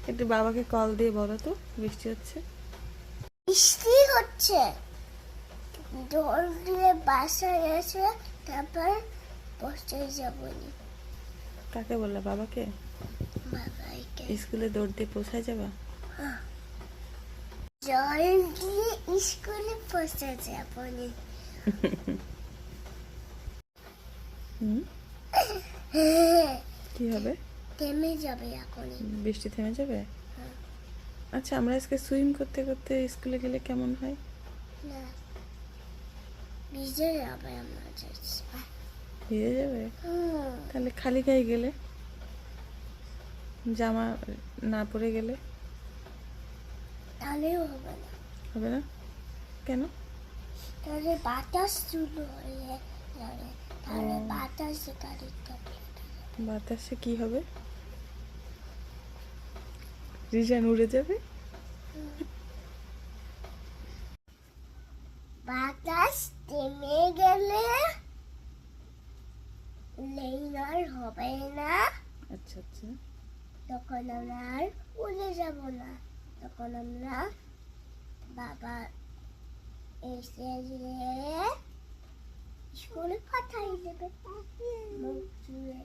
একটু বাবাকে কল দিয়ে বলো তো বৃষ্টি হচ্ছে। বৃষ্টি হচ্ছে, জল দিয়ে বাসায় এসে তারপর বসতে যাবনি। কাকে বললা? বাবাকে? বাবাইকে স্কুলে দৌড় দিয়ে পৌঁছায় যাবা? জল দিয়ে স্কুলে বসতে যাবনি। হুম, কি হবে? থেমে যাবে এখনই। বৃষ্টি থেমে যাবে? আচ্ছা, আমরা আজকে সুইম করতে করতে স্কুলে গেলে কেমন হয়? না, ভিজে যাবে আমরা যাচ্ছি। ভিজে যাবে? তাহলে খালি গায়ে গেলে, জামা না পরে গেলে তাহলেও হবে না, হবে না? কেন? তাহলে বাতাস শুরু হয়ে যাবে, তাহলে বাতাসে গাড়িটা বাতাসে কি হবে? রিজান উড়ে যাবে? বাতাস থেমে গেলে লেইনার হবে না। আচ্ছা আচ্ছা, তখন আমরা আর উড়ে যাব না, তখন আমরা বাবা এসে স্কুলে পাঠাই দেবে মুখ চুয়ে।